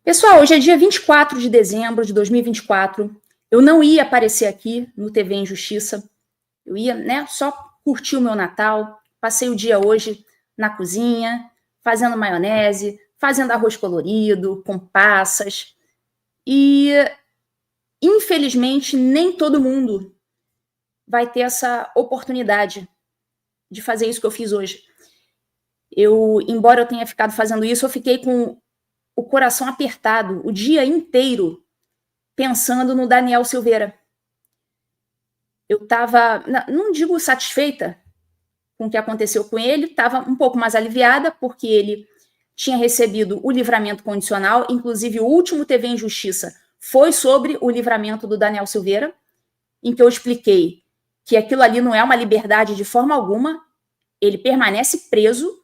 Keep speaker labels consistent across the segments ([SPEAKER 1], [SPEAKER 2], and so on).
[SPEAKER 1] Pessoal, hoje é dia 24 de dezembro de 2024. Eu não ia aparecer aqui no TV em Justiça. Eu ia, só curtir o meu Natal. Passei o dia hoje na cozinha, fazendo maionese, fazendo arroz colorido, com passas. E, infelizmente, nem todo mundo vai ter essa oportunidade de fazer isso que eu fiz hoje. Embora eu tenha ficado fazendo isso, eu fiquei com o coração apertado o dia inteiro pensando no Daniel Silveira. Eu estava, não digo satisfeita com o que aconteceu com ele, estava um pouco mais aliviada, porque ele tinha recebido o livramento condicional, inclusive o último TV em Justiça foi sobre o livramento do Daniel Silveira, em que eu expliquei que aquilo ali não é uma liberdade de forma alguma, ele permanece preso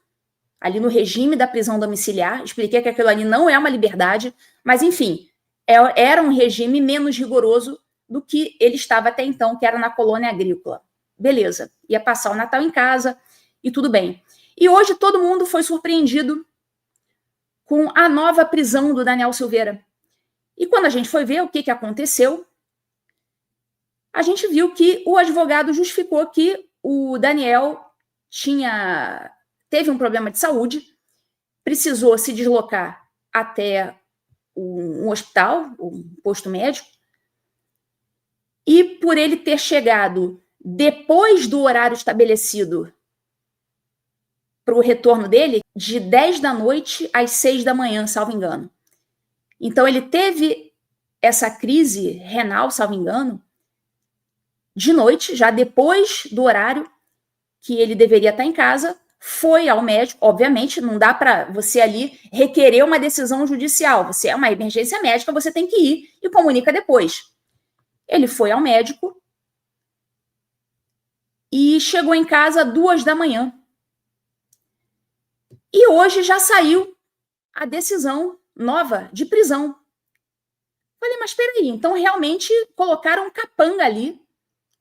[SPEAKER 1] ali no regime da prisão domiciliar, expliquei que aquilo ali não é uma liberdade, mas enfim, era um regime menos rigoroso do que ele estava até então, que era na colônia agrícola. Beleza, ia passar o Natal em casa e tudo bem. E hoje todo mundo foi surpreendido com a nova prisão do Daniel Silveira. E quando a gente foi ver o que aconteceu, a gente viu que o advogado justificou que o Daniel teve um problema de saúde, precisou se deslocar até um hospital, um posto médico, e por ele ter chegado depois do horário estabelecido para o retorno dele, de 10 da noite às 6 da manhã, salvo engano. Então ele teve essa crise renal, salvo engano, de noite, já depois do horário que ele deveria estar em casa, foi ao médico. Obviamente, não dá para você ali requerer uma decisão judicial. Você é uma emergência médica, você tem que ir e comunica depois. Ele foi ao médico e chegou em casa 2 da manhã. E hoje já saiu a decisão nova de prisão. Falei, mas espera aí, então realmente colocaram um capanga ali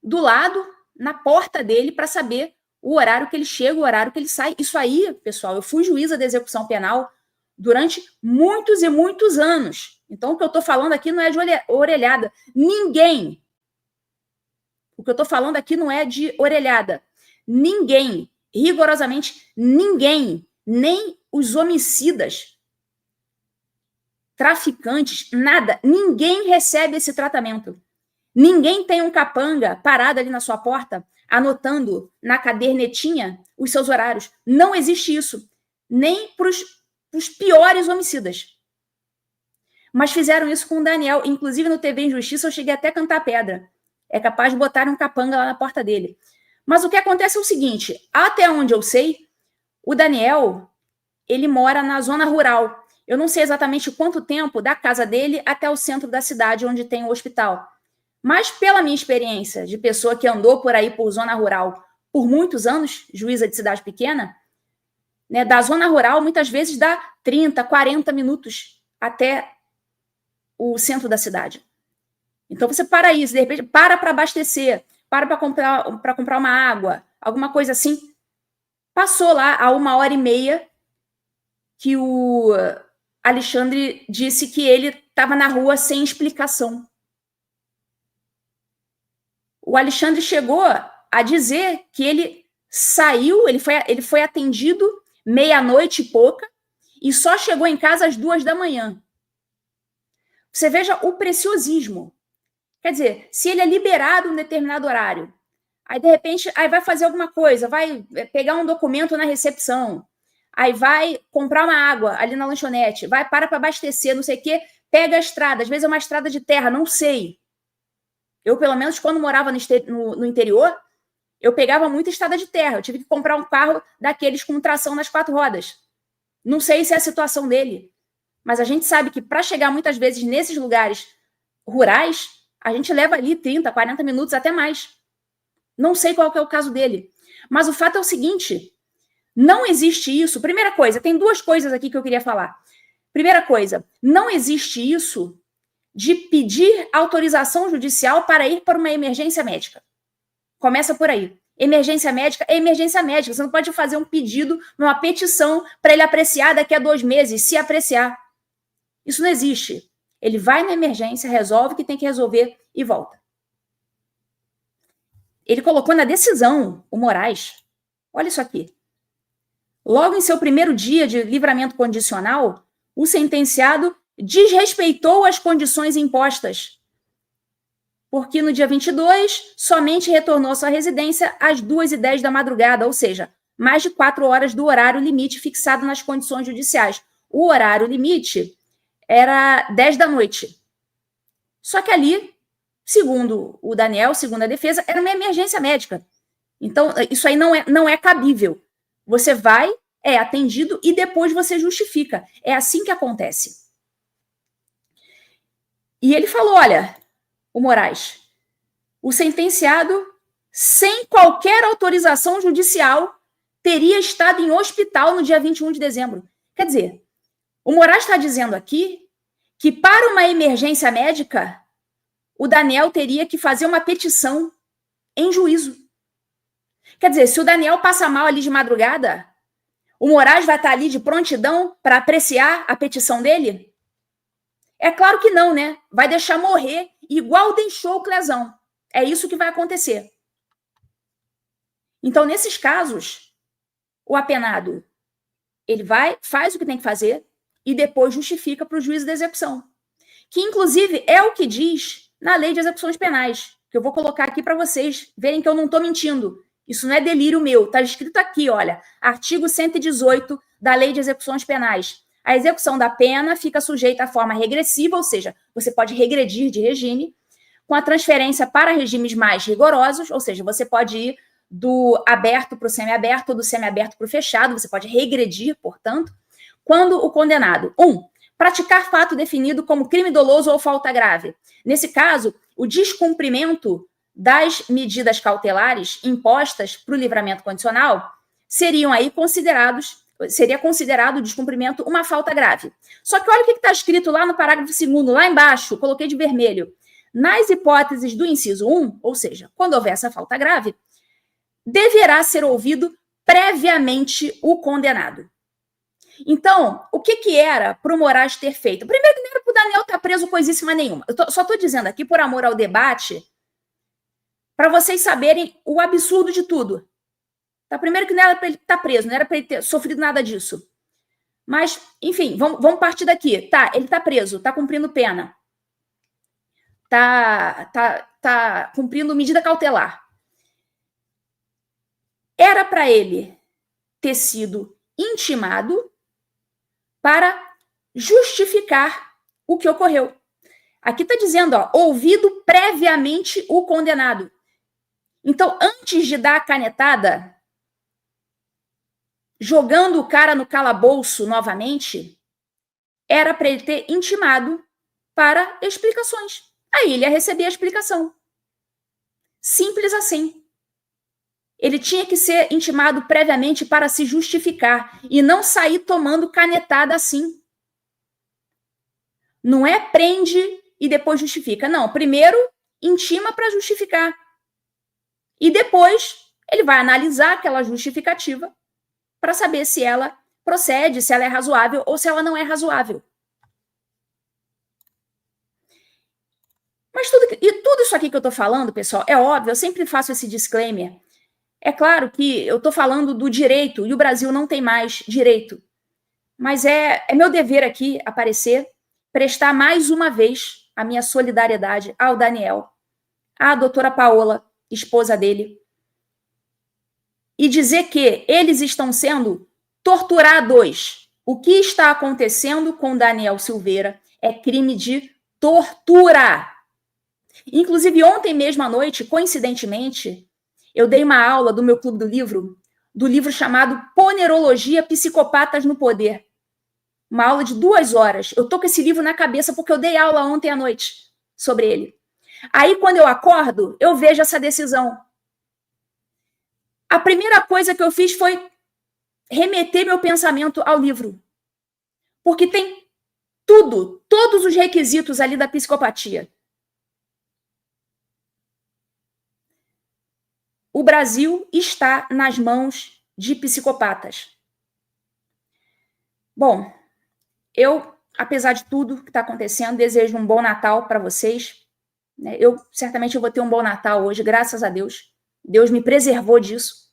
[SPEAKER 1] do lado, na porta dele, para saber o horário que ele chega, o horário que ele sai. Isso aí, pessoal, eu fui juíza de execução penal durante muitos e muitos anos. Então, o que eu estou falando aqui não é de orelhada. Ninguém. O que eu estou falando aqui não é de orelhada. Ninguém, rigorosamente ninguém, nem os homicidas, traficantes, nada, ninguém recebe esse tratamento. Ninguém tem um capanga parado ali na sua porta, anotando na cadernetinha os seus horários. Não existe isso. Nem para os piores homicidas. Mas fizeram isso com o Daniel. Inclusive, no TV em Justiça, eu cheguei até a cantar pedra. É capaz de botar um capanga lá na porta dele. Mas o que acontece é o seguinte, até onde eu sei, o Daniel, ele mora na zona rural. Eu não sei exatamente quanto tempo da casa dele até o centro da cidade, onde tem o hospital. Mas pela minha experiência de pessoa que andou por aí por zona rural por muitos anos, juíza de cidade pequena, da zona rural muitas vezes dá 30, 40 minutos até o centro da cidade. Então você para isso, de repente para abastecer, para comprar uma água, alguma coisa assim. Passou lá a 1h30 que o Alexandre disse que ele estava na rua sem explicação. O Alexandre chegou a dizer que ele saiu, ele foi atendido meia-noite e pouca e só chegou em casa às 2 da manhã. Você veja o preciosismo. Quer dizer, se ele é liberado em um determinado horário, aí de repente vai fazer alguma coisa, vai pegar um documento na recepção, aí vai comprar uma água ali na lanchonete, vai para abastecer, não sei o quê, pega a estrada, às vezes é uma estrada de terra, não sei. Eu, pelo menos, quando morava no interior, eu pegava muita estrada de terra. Eu tive que comprar um carro daqueles com tração nas 4 rodas. Não sei se é a situação dele, mas a gente sabe que para chegar muitas vezes nesses lugares rurais, a gente leva ali 30, 40 minutos, até mais. Não sei qual que é o caso dele. Mas o fato é o seguinte, não existe isso. Primeira coisa, tem 2 coisas aqui que eu queria falar. Primeira coisa, não existe isso de pedir autorização judicial para ir para uma emergência médica. Começa por aí. Emergência médica é emergência médica. Você não pode fazer um pedido, uma petição para ele apreciar daqui a 2 meses, se apreciar. Isso não existe. Ele vai na emergência, resolve o que tem que resolver e volta. Ele colocou na decisão, o Moraes, olha isso aqui. Logo em seu primeiro dia de livramento condicional, o sentenciado desrespeitou as condições impostas, porque no dia 22 somente retornou à sua residência às 2h10 da madrugada, ou seja, mais de 4 horas do horário limite fixado nas condições judiciais. O horário limite era 10 da noite. Só que ali, segundo o Daniel, segundo a defesa, era uma emergência médica. Então, isso aí não é cabível. Você vai, é atendido e depois você justifica. É assim que acontece. E ele falou, olha, o Moraes, o sentenciado, sem qualquer autorização judicial, teria estado em hospital no dia 21 de dezembro. Quer dizer, o Moraes está dizendo aqui que para uma emergência médica, o Daniel teria que fazer uma petição em juízo. Quer dizer, se o Daniel passa mal ali de madrugada, o Moraes vai estar ali de prontidão para apreciar a petição dele? É claro que não, né? Vai deixar morrer igual deixou o Clezão. É isso que vai acontecer. Então, nesses casos, o apenado, ele vai, faz o que tem que fazer e depois justifica para o juiz da execução. Que, inclusive, é o que diz na Lei de Execuções Penais, que eu vou colocar aqui para vocês verem que eu não estou mentindo. Isso não é delírio meu, está escrito aqui, olha, artigo 118 da Lei de Execuções Penais. A execução da pena fica sujeita à forma regressiva, ou seja, você pode regredir de regime, com a transferência para regimes mais rigorosos, ou seja, você pode ir do aberto para o semiaberto, ou do semiaberto para o fechado, você pode regredir, portanto, quando o condenado, 1, praticar fato definido como crime doloso ou falta grave. Nesse caso, o descumprimento das medidas cautelares impostas para o livramento condicional seria considerado o descumprimento uma falta grave. Só que olha o que está escrito lá no parágrafo 2º, lá embaixo, coloquei de vermelho. Nas hipóteses do inciso 1, ou seja, quando houver essa falta grave, deverá ser ouvido previamente o condenado. Então, o que era para o Moraes ter feito? Primeiro que não era para o Daniel estar preso coisíssima nenhuma. Só estou dizendo aqui, por amor ao debate, para vocês saberem o absurdo de tudo. Tá? Primeiro que não era para ele estar preso, não era para ele ter sofrido nada disso. Mas, enfim, vamos partir daqui. Tá, ele está preso, está cumprindo pena. Tá cumprindo medida cautelar. Era para ele ter sido intimado para justificar o que ocorreu. Aqui está dizendo, ó, ouvido previamente o condenado. Então, antes de dar a canetada, jogando o cara no calabouço novamente, era para ele ter intimado para explicações. Aí ele ia receber a explicação. Simples assim. Ele tinha que ser intimado previamente para se justificar e não sair tomando canetada assim. Não é prende e depois justifica. Não, primeiro intima para justificar. E depois ele vai analisar aquela justificativa para saber se ela procede, se ela é razoável ou se ela não é razoável. Mas tudo isso aqui que eu estou falando, pessoal, é óbvio, eu sempre faço esse disclaimer. É claro que eu estou falando do direito e o Brasil não tem mais direito. Mas é meu dever aqui aparecer, prestar mais uma vez a minha solidariedade ao Daniel, à doutora Paola, esposa dele, e dizer que eles estão sendo torturados. O que está acontecendo com Daniel Silveira é crime de tortura. Inclusive, ontem mesmo à noite, coincidentemente, eu dei uma aula do meu clube do livro chamado Ponerologia, Psicopatas no Poder. Uma aula de 2 horas. Eu tô com esse livro na cabeça porque eu dei aula ontem à noite sobre ele. Aí, quando eu acordo, eu vejo essa decisão. A primeira coisa que eu fiz foi remeter meu pensamento ao livro. Porque tem todos os requisitos ali da psicopatia. O Brasil está nas mãos de psicopatas. Bom, eu apesar de tudo que está acontecendo, desejo um bom Natal para vocês. Eu certamente vou ter um bom Natal hoje, graças a Deus. Deus me preservou disso.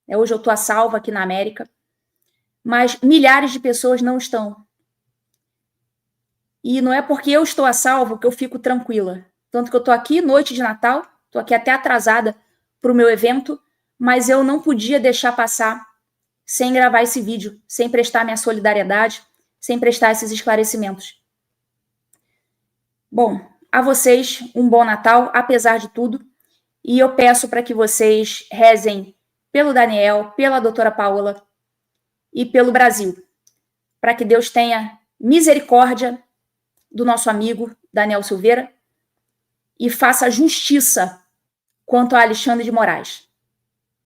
[SPEAKER 1] Hoje eu estou a salvo aqui na América. Mas milhares de pessoas não estão. E não é porque eu estou a salvo que eu fico tranquila. Tanto que eu estou aqui, noite de Natal, estou aqui até atrasada para o meu evento, mas eu não podia deixar passar sem gravar esse vídeo, sem prestar minha solidariedade, sem prestar esses esclarecimentos. Bom, a vocês um bom Natal, apesar de tudo, e eu peço para que vocês rezem pelo Daniel, pela doutora Paola e pelo Brasil, para que Deus tenha misericórdia do nosso amigo Daniel Silveira e faça justiça quanto a Alexandre de Moraes.